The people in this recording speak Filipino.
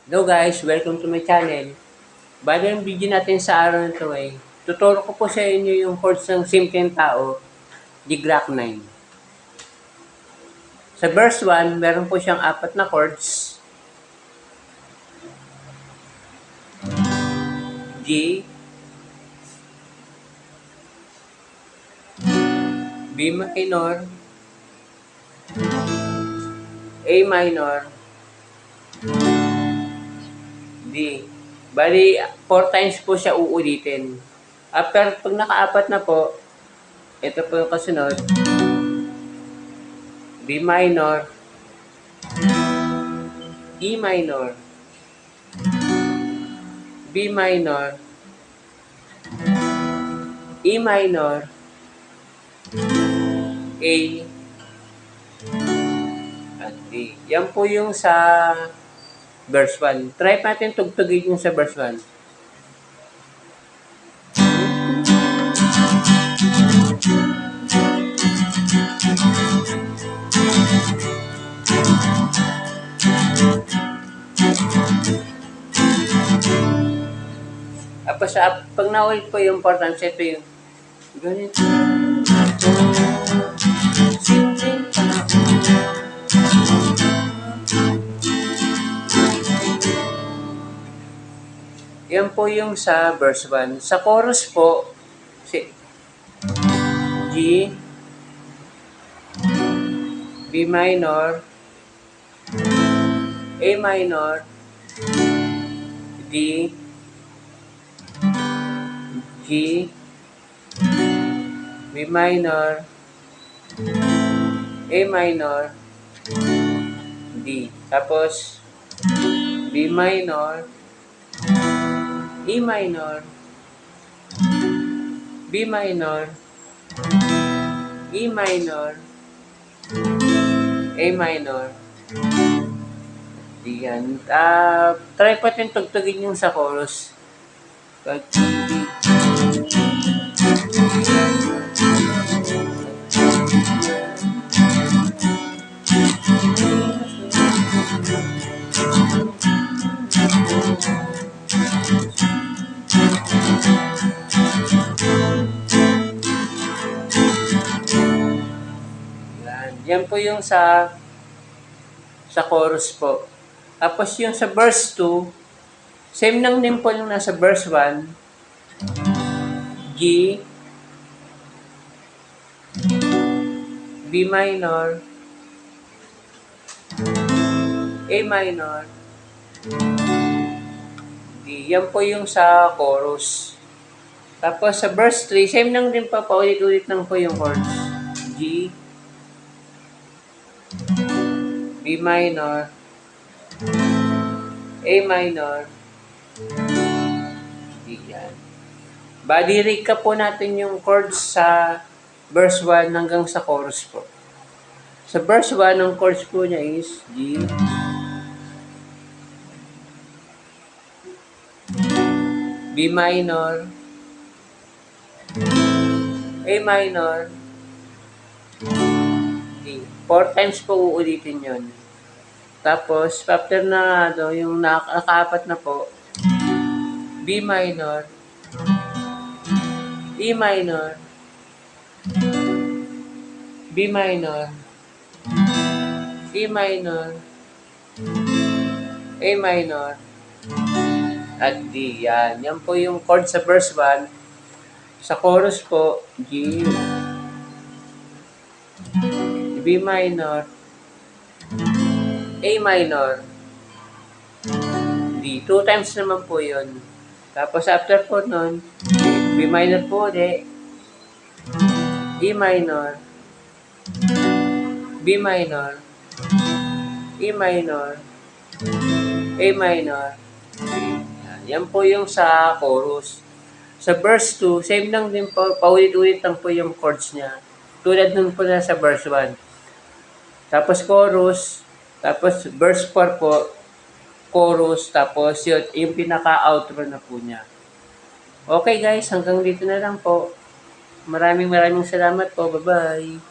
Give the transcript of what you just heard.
Hello guys, welcome to my channel. Bali ang video natin sa araw na ito ay tuturo ko po sa inyo yung chords ng simpleng tao, G Glock 9. Sa verse 1, meron po siyang apat na chords. G, B minor, A minor, D. Bali, 4 times po siya uulitin. After, pag nakaapat na po, ito po yung kasunod. B minor, E minor, B minor, E minor, A, at D. Yan po yung sa verse 1. Try natin tugtugin yung sa verse 1. Tapos pag naulit po yung importance, ito yung ganito. Yan po yung sa verse 1. Sa chorus po, si G, B minor, A minor, D, G, B minor, A minor, D. Tapos, B minor, E minor, B minor, E minor, A minor, D yan. Try pa natin tugtugin yung sa chorus. Yan po yung sa chorus po. Tapos yung sa verse 2, same lang din po yung nasa verse 1. G, B minor, A minor, D. Yan po yung sa chorus. Tapos sa verse 3, same lang din pa, paulit-ulit lang po yung chords. G, B minor, A minor, D yan. Bali, recap po natin yung chords sa verse 1 hanggang sa chorus po. Sa verse 1, ang chords po niya is G, B minor, A minor, D. 4 times po uulitin yun. Tapos, after na yung nakaapat na po, B minor, E minor, B minor, E minor, A minor, at D. Yan. Yan po yung chord sa verse 1. Sa chorus po, G, B minor, A minor, D. 2 times naman po yun. Tapos after po nun, B minor po ulit, E minor, B minor, E minor, A minor, D. Yan po yung sa chorus. Sa verse 2, same lang din po, paulit-ulit lang po yung chords niya. Tulad nun po na sa verse 1. Tapos chorus, tapos verse 4 po, chorus, tapos yun, yung pinaka-outro na po niya. Okay guys, hanggang dito na lang po. Maraming salamat po. Bye-bye.